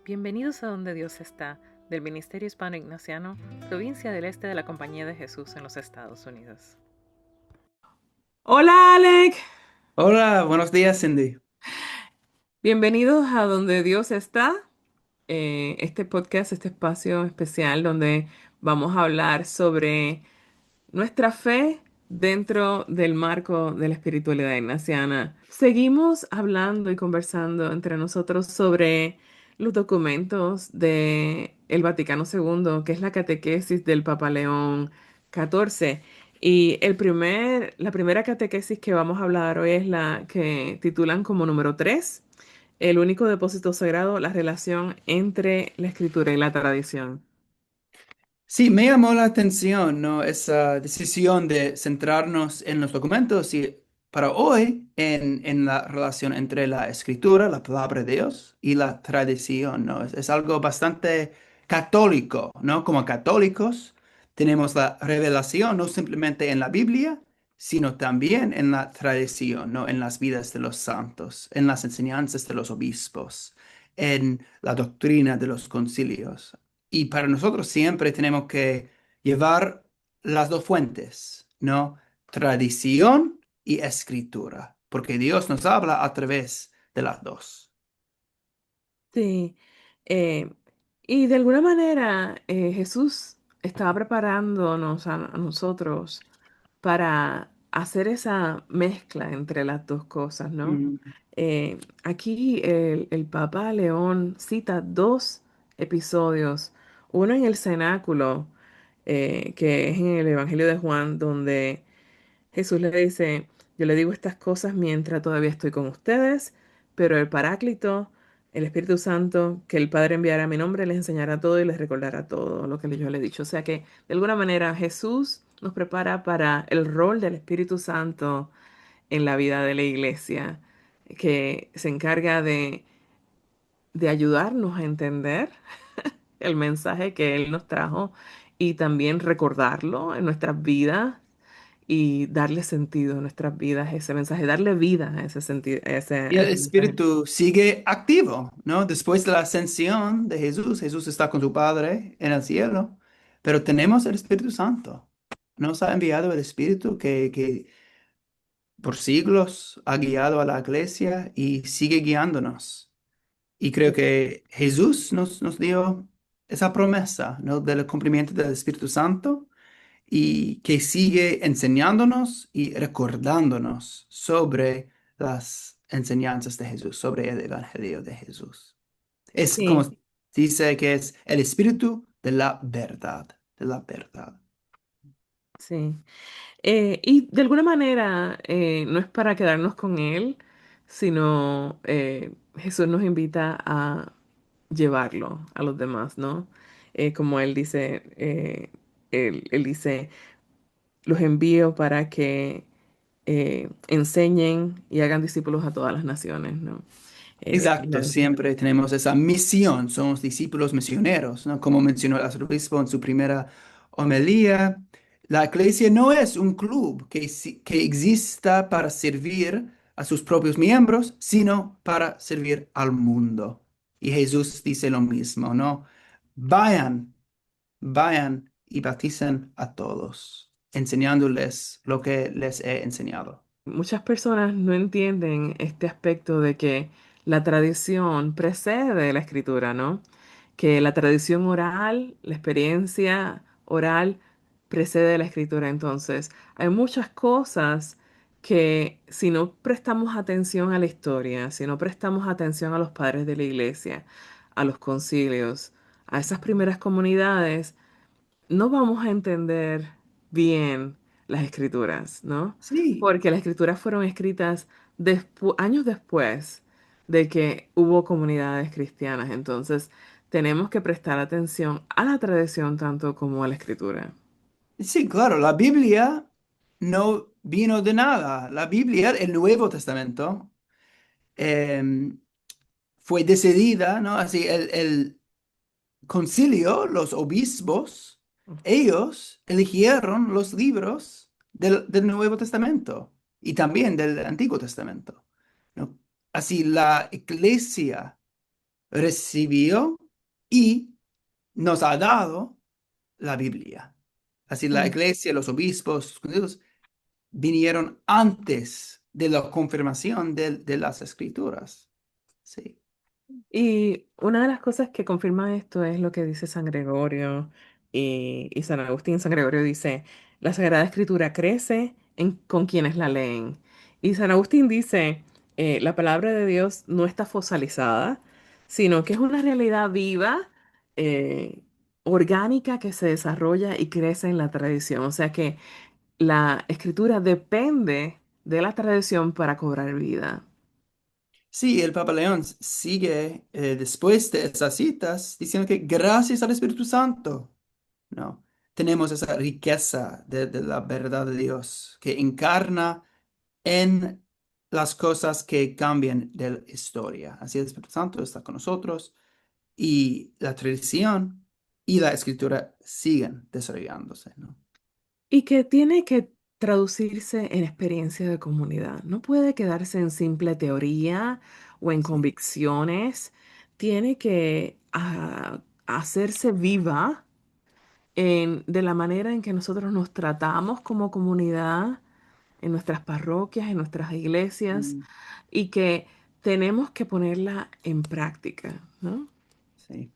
Bienvenidos a Donde Dios está, del Ministerio Hispano Ignaciano, provincia del Este de la Compañía de Jesús en los Estados Unidos. Hola, Alec. Hola, buenos días, Cindy. Bienvenidos a Donde Dios está. Este podcast, este espacio especial donde vamos a hablar sobre nuestra fe dentro del marco de la espiritualidad ignaciana. Seguimos hablando y conversando entre nosotros sobre los documentos de el Vaticano II, que es la catequesis del Papa León XIV. Y la primera catequesis que vamos a hablar hoy es la que titulan como número 3, el único depósito sagrado, la relación entre la escritura y la tradición. Sí, me llamó la atención, ¿no? Esa decisión de centrarnos en los documentos y para hoy en la relación entre la escritura, la palabra de Dios, y la tradición, ¿no? Es algo bastante católico, ¿no? Como católicos tenemos la revelación no simplemente en la Biblia, sino también en la tradición, ¿no? En las vidas de los santos, en las enseñanzas de los obispos, en la doctrina de los concilios. Y para nosotros siempre tenemos que llevar las dos fuentes, ¿no? Tradición y escritura, porque Dios nos habla a través de las dos. Sí, eh, y de alguna manera Jesús estaba preparándonos a nosotros para hacer esa mezcla entre las dos cosas, ¿no? Mm, Aquí el Papa León cita dos episodios, uno en el cenáculo, que es en el Evangelio de Juan, donde Jesús le dice, yo le digo estas cosas mientras todavía estoy con ustedes, pero el Paráclito, el Espíritu Santo, que el Padre enviará a mi nombre, les enseñará todo y les recordará todo lo que yo le he dicho. O sea que de alguna manera Jesús nos prepara para el rol del Espíritu Santo en la vida de la iglesia, que se encarga de ayudarnos a entender el mensaje que Él nos trajo y también recordarlo en nuestras vidas y darle sentido a nuestras vidas, ese mensaje, darle vida a ese sentido, Y a el ese mensaje. Espíritu sigue activo, ¿no? Después de la ascensión de Jesús, Jesús está con su Padre en el cielo, pero tenemos el Espíritu Santo. Nos ha enviado el Espíritu que por siglos ha guiado a la iglesia y sigue guiándonos. Y creo que Jesús nos dio esa promesa, ¿no? Del cumplimiento del Espíritu Santo y que sigue enseñándonos y recordándonos sobre las enseñanzas de Jesús, sobre el Evangelio de Jesús. Es como Sí, dice que es el Espíritu de la verdad, de la verdad. sí. Y de alguna manera no es para quedarnos con Él, sino Jesús nos invita a llevarlo a los demás, ¿no? Como Él dice, él dice, los envío para que enseñen y hagan discípulos a todas las naciones, ¿no? Exacto, siempre tenemos esa misión, somos discípulos misioneros, ¿no? Como mencionó el arzobispo en su primera homilía, la iglesia no es un club que exista para servir a sus propios miembros, sino para servir al mundo. Y Jesús dice lo mismo, ¿no? Vayan, vayan y bauticen a todos, enseñándoles lo que les he enseñado. Muchas personas no entienden este aspecto de que la tradición precede la escritura, ¿no? Que la tradición oral, la experiencia oral precede la escritura. Entonces, hay muchas cosas que si no prestamos atención a la historia, si no prestamos atención a los padres de la iglesia, a los concilios, a esas primeras comunidades, no vamos a entender bien las escrituras, ¿no? Sí. Porque las escrituras fueron escritas años después de que hubo comunidades cristianas. Entonces, tenemos que prestar atención a la tradición tanto como a la escritura. Sí, claro, la Biblia no vino de nada. La Biblia, el Nuevo Testamento, em, fue decidida, ¿no? Así, el concilio, los obispos, ellos eligieron los libros del Nuevo Testamento y también del Antiguo Testamento, ¿no? Así, la iglesia recibió y nos ha dado la Biblia. Así la Mm. iglesia, los obispos, los concilios, vinieron antes de la confirmación de las escrituras. Sí. Y una de las cosas que confirma esto es lo que dice San Gregorio y San Agustín. San Gregorio dice, la Sagrada Escritura crece con quienes la leen. Y San Agustín dice, la palabra de Dios no está fosilizada, sino que es una realidad viva, eh, orgánica, que se desarrolla y crece en la tradición. O sea que la escritura depende de la tradición para cobrar vida. Sí, el Papa León sigue después de esas citas diciendo que gracias al Espíritu Santo, ¿no? Tenemos esa riqueza de la verdad de Dios que encarna en las cosas que cambian de la historia. Así el Espíritu Santo está con nosotros y la tradición y la escritura siguen desarrollándose, ¿no? Y que tiene que traducirse en experiencia de comunidad. No puede quedarse en simple teoría o en Sí. convicciones. Tiene que hacerse viva de la manera en que nosotros nos tratamos como comunidad, en nuestras parroquias, en nuestras iglesias, Mm, y que tenemos que ponerla en práctica, ¿no? sí.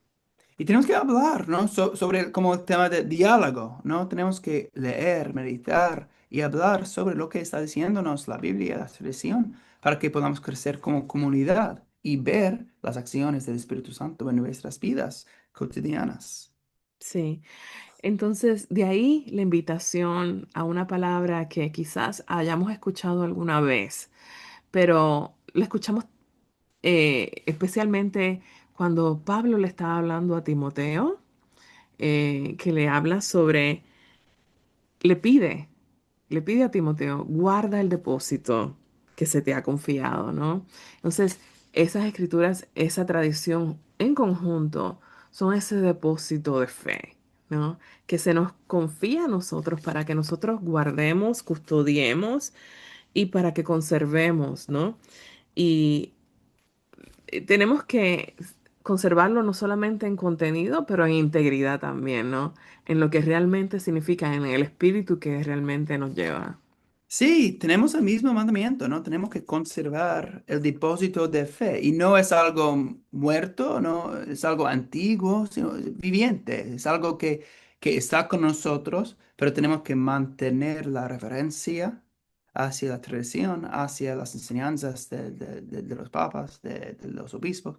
Y tenemos que hablar, ¿no? Sobre como el tema de diálogo, ¿no? Tenemos que leer, meditar y hablar sobre lo que está diciéndonos la Biblia, la tradición, para que podamos crecer como comunidad y ver las acciones del Espíritu Santo en nuestras vidas cotidianas. Sí. Entonces, de ahí la invitación a una palabra que quizás hayamos escuchado alguna vez, pero la escuchamos especialmente cuando Pablo le estaba hablando a Timoteo, que le habla sobre, le pide, le pide a Timoteo, guarda el depósito que se te ha confiado, ¿no? Entonces, esas escrituras, esa tradición en conjunto son ese depósito de fe, ¿no? Que se nos confía a nosotros para que nosotros guardemos, custodiemos y para que conservemos, ¿no? Y tenemos que conservarlo no solamente en contenido, pero en integridad también, ¿no? En lo que realmente significa, en el espíritu que realmente nos lleva. Sí, tenemos el mismo mandamiento, ¿no? Tenemos que conservar el depósito de fe y no es algo muerto, no es algo antiguo, sino viviente, es algo que está con nosotros, pero tenemos que mantener la reverencia hacia la tradición, hacia las enseñanzas de los papas, de los obispos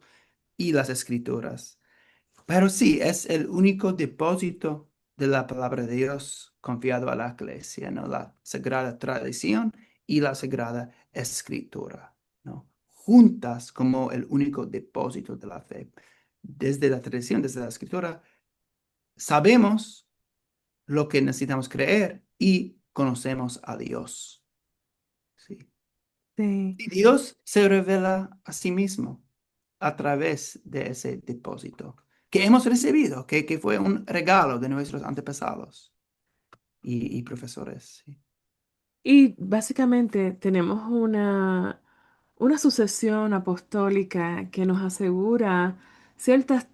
y las escrituras. Pero sí, es el único depósito de la palabra de Dios confiado a la iglesia, ¿no? La sagrada tradición y la sagrada escritura, ¿no? Juntas como el único depósito de la fe. Desde la tradición, desde la escritura, sabemos lo que necesitamos creer y conocemos a Dios, ¿sí? Sí, Y Dios se revela a sí mismo a través de ese depósito que hemos recibido, que fue un regalo de nuestros antepasados y profesores. Sí. y básicamente tenemos una sucesión apostólica que nos asegura ciertas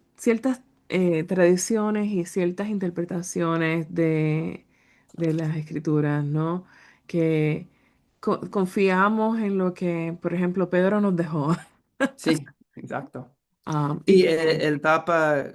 tradiciones y ciertas interpretaciones de las escrituras, ¿no? Que confiamos en lo que, por ejemplo, Pedro nos dejó. Sí, exacto. Y Y que el Papa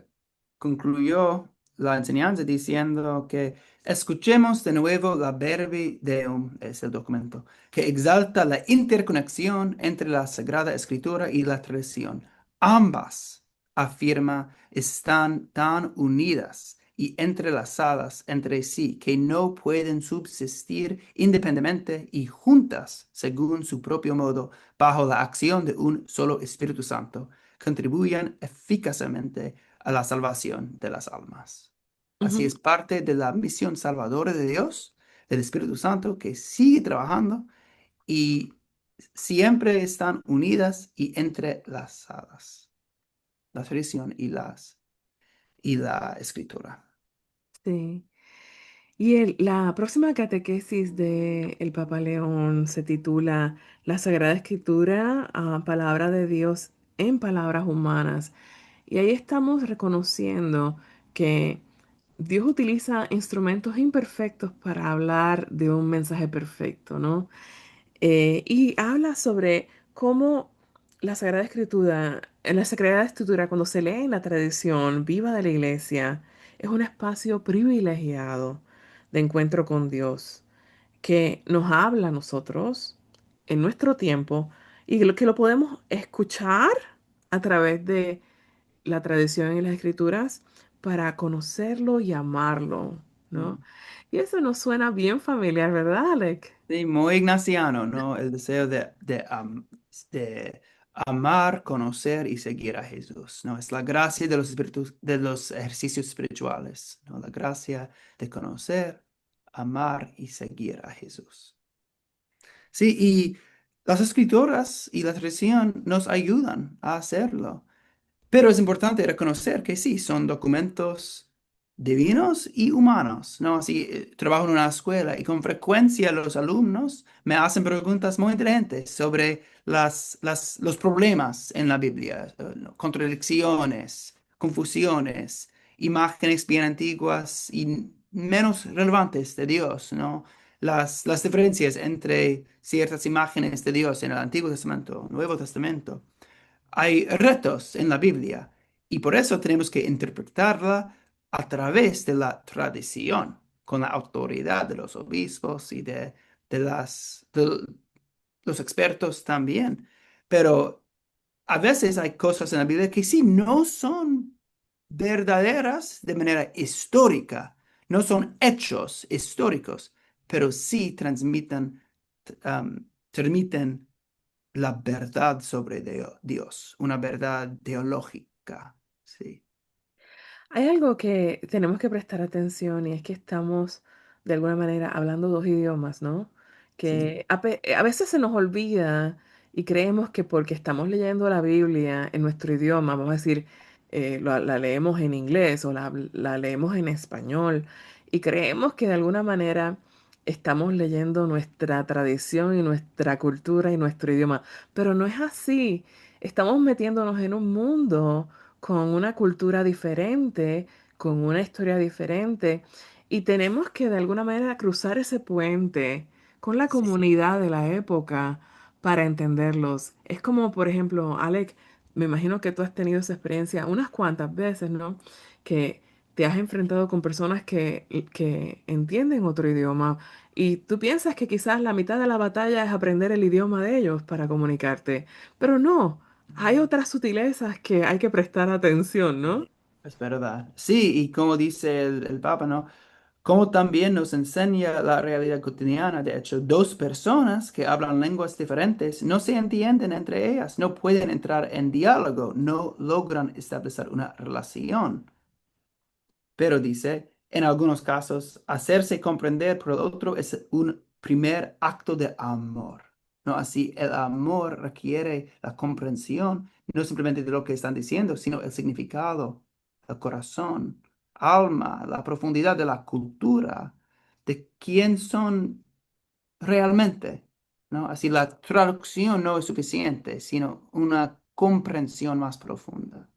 concluyó la enseñanza diciendo que escuchemos de nuevo la Verbi Deum, es el documento, que exalta la interconexión entre la Sagrada Escritura y la tradición. Ambas, afirma, están tan unidas y entrelazadas entre sí que no pueden subsistir independientemente y juntas, según su propio modo, bajo la acción de un solo Espíritu Santo contribuyan eficazmente a la salvación de las almas. Así ujú, es parte de la misión salvadora de Dios, del Espíritu Santo, que sigue trabajando y siempre están unidas y entrelazadas, la tradición y la escritura. sí. Y la próxima catequesis del Papa León se titula La Sagrada Escritura, Palabra de Dios en palabras humanas. Y ahí estamos reconociendo que Dios utiliza instrumentos imperfectos para hablar de un mensaje perfecto, ¿no? Y habla sobre cómo la Sagrada Escritura, en la Sagrada Escritura, cuando se lee en la tradición viva de la iglesia, es un espacio privilegiado de encuentro con Dios, que nos habla a nosotros en nuestro tiempo y que lo podemos escuchar a través de la tradición y las escrituras para conocerlo y amarlo, ¿no? Mm. Y eso nos suena bien familiar, ¿verdad, Alec? Sí, muy ignaciano, ¿no? El deseo de amar, conocer y seguir a Jesús, ¿no? Es la gracia de los espíritus, de los ejercicios espirituales, ¿no? La gracia de conocer, amar y seguir a Jesús. Sí, y las escrituras y la tradición nos ayudan a hacerlo. Pero es importante reconocer que sí, son documentos divinos y humanos, ¿no? Así, trabajo en una escuela y con frecuencia los alumnos me hacen preguntas muy inteligentes sobre los problemas en la Biblia, ¿no? Contradicciones, confusiones, imágenes bien antiguas y menos relevantes de Dios, ¿no? Las diferencias entre ciertas imágenes de Dios en el Antiguo Testamento, Nuevo Testamento. Hay retos en la Biblia y por eso tenemos que interpretarla a través de la tradición, con la autoridad de los obispos y de los expertos también. Pero a veces hay cosas en la Biblia que sí no son verdaderas de manera histórica, no son hechos históricos, pero sí transmiten la verdad sobre Dios, una verdad teológica. Sí, Hay algo que tenemos que prestar atención y es que estamos de alguna manera hablando dos idiomas, ¿no? sí. Que a veces se nos olvida y creemos que porque estamos leyendo la Biblia en nuestro idioma, vamos a decir, la leemos en inglés o la leemos en español y creemos que de alguna manera estamos leyendo nuestra tradición y nuestra cultura y nuestro idioma, pero no es así. Estamos metiéndonos en un mundo con una cultura diferente, con una historia diferente, y tenemos que de alguna manera cruzar ese puente con la Sí. comunidad de la época para entenderlos. Es como, por ejemplo, Alec, me imagino que tú has tenido esa experiencia unas cuantas veces, ¿no? Que te has enfrentado con personas que entienden otro idioma y tú piensas que quizás la mitad de la batalla es aprender el idioma de ellos para comunicarte, pero no. Hay otras sutilezas que hay que prestar atención, ¿no? Sí, es verdad. Sí, y como dice el Papa, ¿no? Como también nos enseña la realidad cotidiana. De hecho, dos personas que hablan lenguas diferentes no se entienden entre ellas, no pueden entrar en diálogo, no logran establecer una relación. Pero dice, en algunos casos, hacerse comprender por el otro es un primer acto de amor. ¿No? Así, el amor requiere la comprensión, no simplemente de lo que están diciendo, sino el significado, el corazón, alma, la profundidad de la cultura, de quién son realmente. ¿No? Así, la traducción no es suficiente, sino una comprensión más profunda.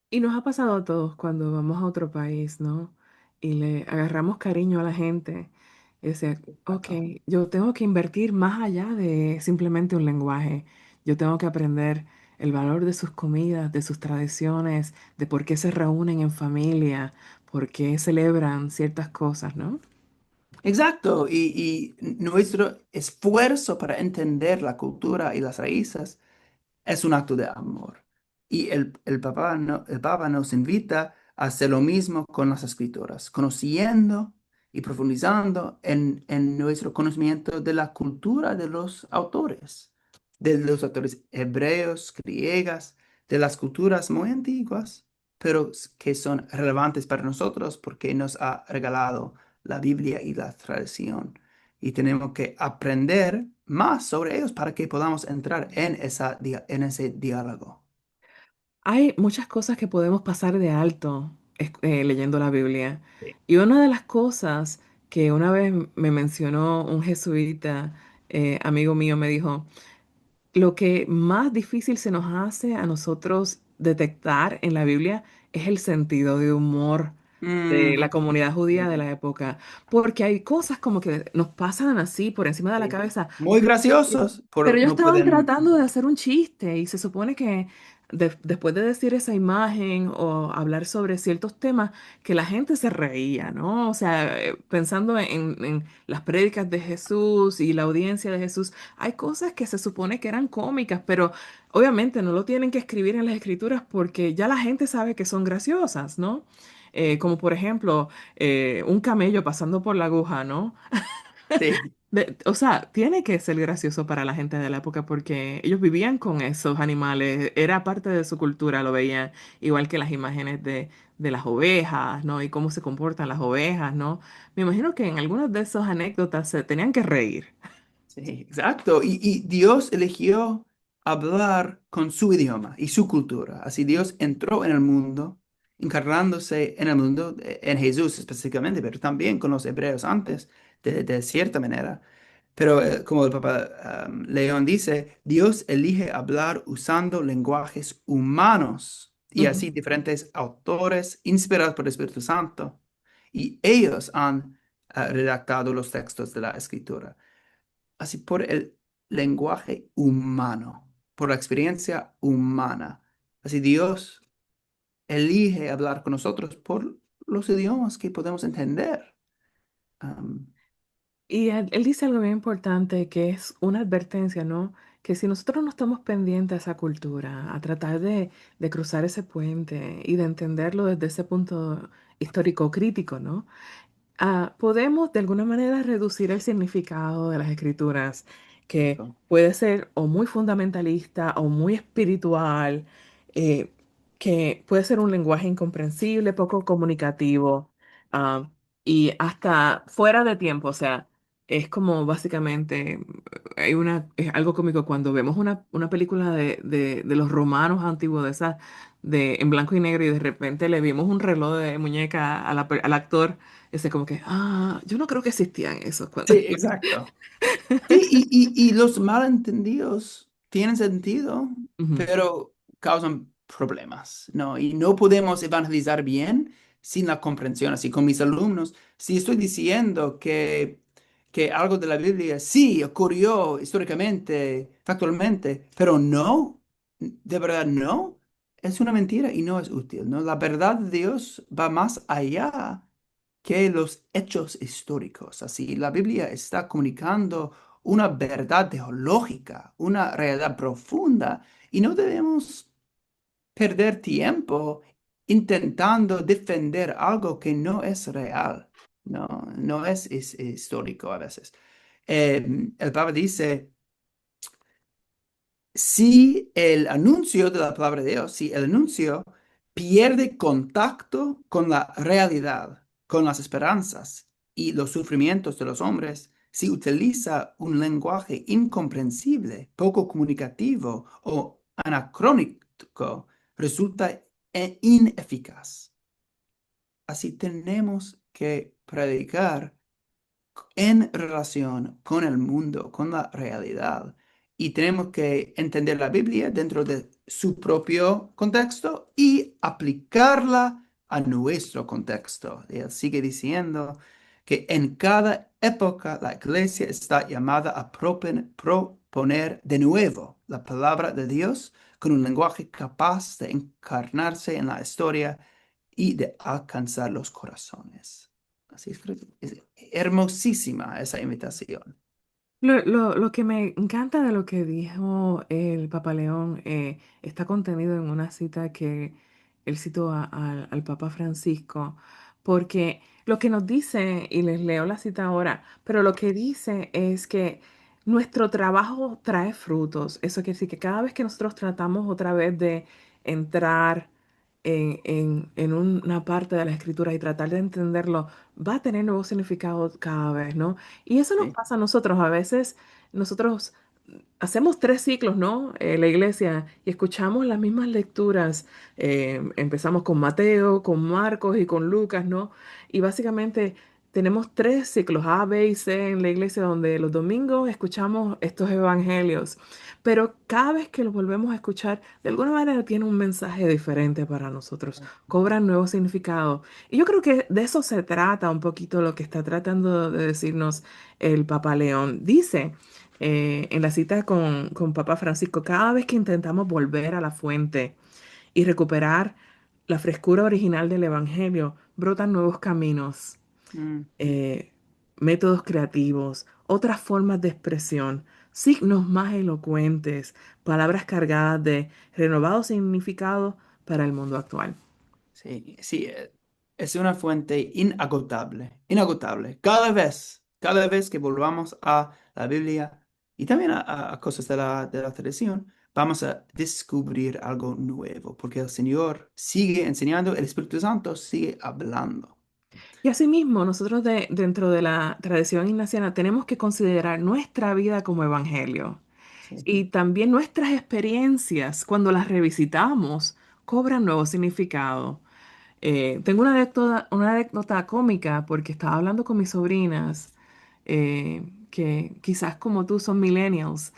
Y nos ha pasado a todos cuando vamos a otro país, ¿no? Y le agarramos cariño a la gente. Y dice, ok, Exacto. yo tengo que invertir más allá de simplemente un lenguaje. Yo tengo que aprender el valor de sus comidas, de sus tradiciones, de por qué se reúnen en familia, por qué celebran ciertas cosas, ¿no? Exacto, y nuestro esfuerzo para entender la cultura y las raíces es un acto de amor. Y el Papa nos invita a hacer lo mismo con las escrituras, conociendo y profundizando en nuestro conocimiento de la cultura de los autores hebreos, griegas, de las culturas muy antiguas, pero que son relevantes para nosotros porque nos ha regalado la Biblia y la tradición. Y tenemos que aprender más sobre ellos para que podamos entrar en en ese diálogo. Hay muchas cosas que podemos pasar de alto leyendo la Biblia. Sí. Y una de las cosas que una vez me mencionó un jesuita, amigo mío, me dijo, lo que más difícil se nos hace a nosotros detectar en la Biblia es el sentido de humor de la Mm, comunidad judía de la época, porque hay cosas como que nos pasan así por encima de la sí. cabeza. Muy graciosos, Pero pero ellos no estaban pueden. tratando de hacer un chiste y se supone que después de decir esa imagen o hablar sobre ciertos temas, que la gente se reía, ¿no? O sea, pensando en las prédicas de Jesús y la audiencia de Jesús, hay cosas que se supone que eran cómicas, pero obviamente no lo tienen que escribir en las escrituras porque ya la gente sabe que son graciosas, ¿no? Como por ejemplo, un camello pasando por la aguja, ¿no? Sí, O sea, tiene que ser gracioso para la gente de la época porque ellos vivían con esos animales, era parte de su cultura, lo veían igual que las imágenes de las ovejas, ¿no? Y cómo se comportan las ovejas, ¿no? Me imagino que en algunas de esas anécdotas se tenían que reír. sí, exacto. Y Dios eligió hablar con su idioma y su cultura. Así Dios entró en el mundo, encarnándose en el mundo, en Jesús específicamente, pero también con los hebreos antes, de cierta manera. Pero como el Papa León dice, Dios elige hablar usando lenguajes humanos y Ujú. así diferentes autores inspirados por el Espíritu Santo. Y ellos han redactado los textos de la Escritura. Así por el lenguaje humano, por la experiencia humana. Así Dios elige hablar con nosotros por los idiomas que podemos entender. Am, Y él dice algo bien importante que es una advertencia, ¿no? Que si nosotros no estamos pendientes a esa cultura, a tratar de cruzar ese puente y de entenderlo desde ese punto histórico crítico, ¿no? Podemos de alguna manera reducir el significado de las escrituras, que puede ser o muy fundamentalista o muy espiritual, eh, que puede ser un lenguaje incomprensible, poco comunicativo, ah, y hasta fuera de tiempo. O sea, es como básicamente, es algo cómico cuando vemos una película de los romanos antiguos, de esas, en blanco y negro, y de repente le vimos un reloj de muñeca al actor. Ese como que, yo no creo que existían esos cuando. sí, exacto. Sí, y los malentendidos tienen sentido, Ujú. pero causan problemas, ¿no? Y no podemos evangelizar bien sin la comprensión. Así con mis alumnos, si estoy diciendo que algo de la Biblia sí ocurrió históricamente, factualmente, pero no, de verdad no, es una mentira y no es útil, ¿no? La verdad de Dios va más allá que los hechos históricos. Así, la Biblia está comunicando una verdad teológica, una realidad profunda, y no debemos perder tiempo intentando defender algo que no es real, no es histórico a veces. El Papa dice, si el anuncio de la palabra de Dios, si el anuncio pierde contacto con la realidad, con las esperanzas y los sufrimientos de los hombres, si utiliza un lenguaje incomprensible, poco comunicativo o anacrónico, resulta ineficaz. Así tenemos que predicar en relación con el mundo, con la realidad. Y tenemos que entender la Biblia dentro de su propio contexto y aplicarla a nuestro contexto. Y él sigue diciendo que en cada época la iglesia está llamada a proponer de nuevo la palabra de Dios con un lenguaje capaz de encarnarse en la historia y de alcanzar los corazones. Así es hermosísima esa invitación. Lo que me encanta de lo que dijo el Papa León está contenido en una cita que él citó al Papa Francisco, porque lo que nos dice, y les leo la cita ahora, pero lo que dice es que nuestro trabajo trae frutos. Eso quiere decir que cada vez que nosotros tratamos otra vez de entrar en una parte de la escritura y tratar de entenderlo, va a tener nuevos significados cada vez, ¿no? Y eso nos Sí, pasa a nosotros. A veces nosotros hacemos 3 ciclos, ¿no? La iglesia y escuchamos las mismas lecturas. Empezamos con Mateo, con Marcos y con Lucas, ¿no? Y básicamente tenemos tres ciclos A, B y C en la iglesia donde los domingos escuchamos estos evangelios, pero cada vez que los volvemos a escuchar, de alguna manera tiene un mensaje diferente para nosotros, cobran nuevo significado. Y yo creo que de eso se trata un poquito lo que está tratando de decirnos el Papa León. Dice en la cita con Papa Francisco, cada vez que intentamos volver a la fuente y recuperar la frescura original del evangelio, brotan nuevos caminos, Mm, eh, métodos creativos, otras formas de expresión, signos más elocuentes, palabras cargadas de renovado significado para el mundo actual. sí, sí, es una fuente inagotable, inagotable. Cada vez que volvamos a la Biblia y también a cosas de la tradición, vamos a descubrir algo nuevo, porque el Señor sigue enseñando, el Espíritu Santo sigue hablando. Y asimismo, nosotros dentro de la tradición ignaciana tenemos que considerar nuestra vida como evangelio. Sí. Y también nuestras experiencias, cuando las revisitamos, cobran nuevo significado. Tengo una anécdota cómica porque estaba hablando con mis sobrinas, que quizás como tú son millennials.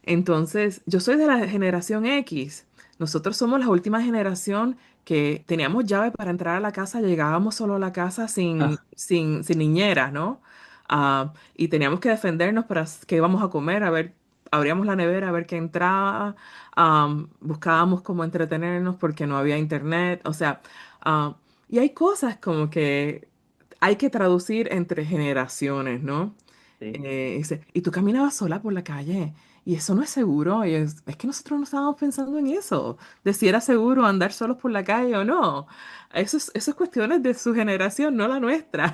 Entonces, yo soy de la generación X. Nosotros somos la última generación que teníamos llave para entrar a la casa, llegábamos solo a la casa Ah, sin niñera, ¿no? Y teníamos que defendernos para qué íbamos a comer, a ver, abríamos la nevera a ver qué entraba, buscábamos cómo entretenernos porque no había internet, o sea, y hay cosas como que hay que traducir entre generaciones, ¿no? sí. Y tú caminabas sola por la calle y eso no es seguro, y es que nosotros no estábamos pensando en eso, de si era seguro andar solos por la calle o no. Eso es cuestiones de su generación, no la nuestra,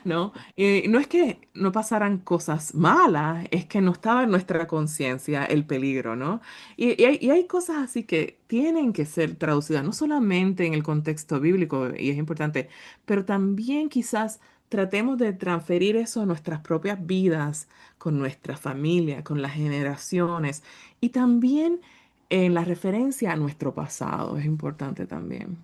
¿no? Y no es que no pasaran cosas malas, es que no estaba en nuestra conciencia el peligro, ¿no? Y hay cosas así que tienen que ser traducidas, no solamente en el contexto bíblico, y es importante, pero también quizás tratemos de transferir eso a nuestras propias vidas, con nuestra familia, con las generaciones, y también en la referencia a nuestro pasado, es importante también.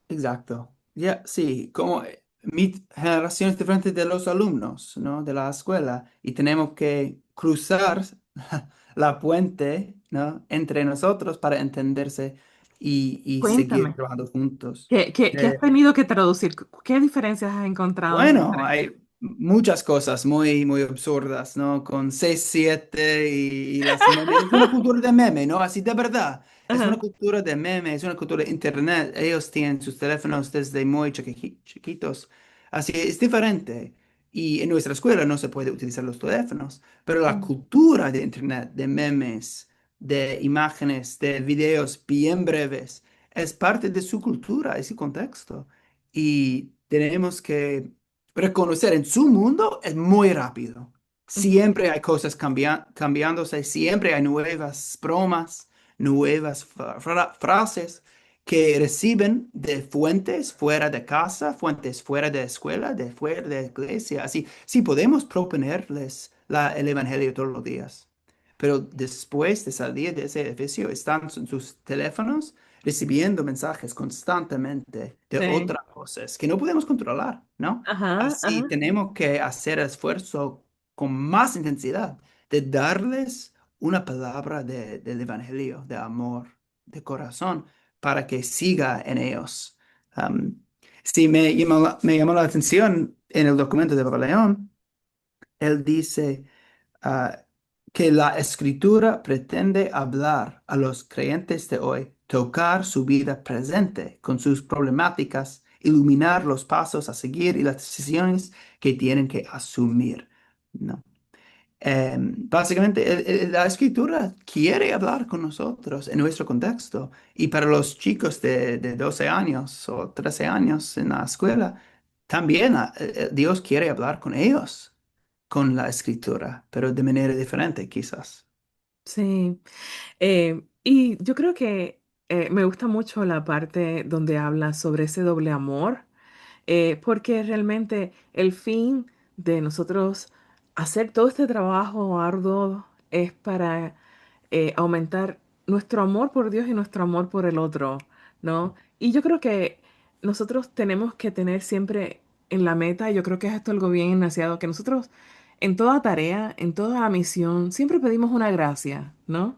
Exacto. Ya, sí, como mi generación es diferente de los alumnos, ¿no? De la escuela y tenemos que cruzar la puente, ¿no? Entre nosotros para entenderse y seguir Cuéntame, trabajando juntos. ¿qué has tenido que traducir? ¿Qué diferencias has encontrado Bueno, entre? hay muchas cosas muy, muy absurdas, ¿no? Con 6 7 y las memes. Es una cultura de meme, ¿no? Así de verdad. Es una Ajá. cultura de meme, es una cultura de internet. Ellos tienen sus teléfonos desde muy chiquitos. Así es diferente. Y en nuestra escuela no se puede utilizar los teléfonos, pero la Mm. cultura de internet, de memes, de imágenes, de videos bien breves, es parte de su cultura, de su contexto. Y tenemos que reconocer en su mundo es muy rápido. Ujú. Siempre hay cosas cambiándose, siempre hay nuevas bromas, nuevas frases que reciben de fuentes fuera de casa, fuentes fuera de escuela, de fuera de iglesia. Así, sí podemos proponerles el evangelio todos los días, pero después de salir de ese edificio están en sus teléfonos recibiendo mensajes constantemente de Sí. otras cosas que no podemos controlar, ¿no? Ajá, Así ajá. tenemos que hacer esfuerzo con más intensidad de darles una palabra del evangelio, de amor, de corazón, para que siga en ellos. Um, sí, me llamó la atención en el documento de Papa León, él dice ah, que la escritura pretende hablar a los creyentes de hoy, tocar su vida presente con sus problemáticas, iluminar los pasos a seguir y las decisiones que tienen que asumir, ¿no? Básicamente, la escritura quiere hablar con nosotros en nuestro contexto. Y para los chicos de 12 años o 13 años en la escuela, también Dios quiere hablar con ellos con la escritura, pero de manera diferente, quizás. Sí. Y yo creo que me gusta mucho la parte donde habla sobre ese doble amor, porque realmente el fin de nosotros hacer todo este trabajo arduo es para aumentar nuestro amor por Dios y nuestro amor por el otro, ¿no? Y yo creo que nosotros tenemos que tener siempre en la meta, yo creo que es esto algo bien innaciado, que nosotros en toda tarea, en toda misión, siempre pedimos una gracia, ¿no?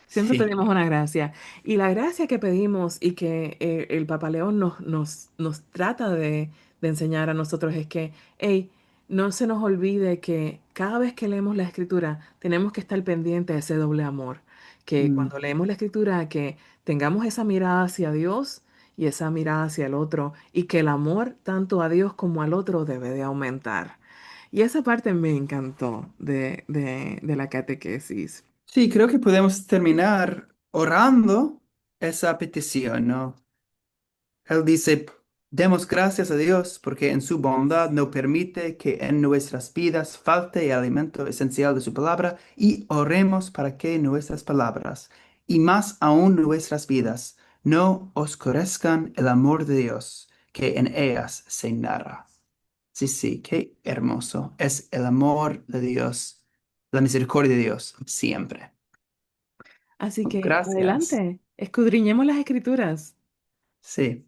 Siempre Sí. pedimos una gracia. Y la gracia que pedimos y que el Papa León nos trata de enseñar a nosotros es que, hey, no se nos olvide que cada vez que leemos la escritura tenemos que estar pendientes de ese doble amor. Que Mm. cuando leemos la escritura, que tengamos esa mirada hacia Dios y esa mirada hacia el otro, y que el amor tanto a Dios como al otro debe de aumentar. Y esa parte me encantó de la catequesis. Sí, creo que podemos terminar orando esa petición, ¿no? Él dice, demos gracias a Dios porque en su bondad no permite que en nuestras vidas falte el alimento esencial de su palabra y oremos para que nuestras palabras y más aún nuestras vidas no oscurezcan el amor de Dios que en ellas se narra. Sí, sí, qué hermoso es el amor de Dios, la misericordia de Dios siempre. Así que Gracias. adelante, escudriñemos las escrituras. Sí.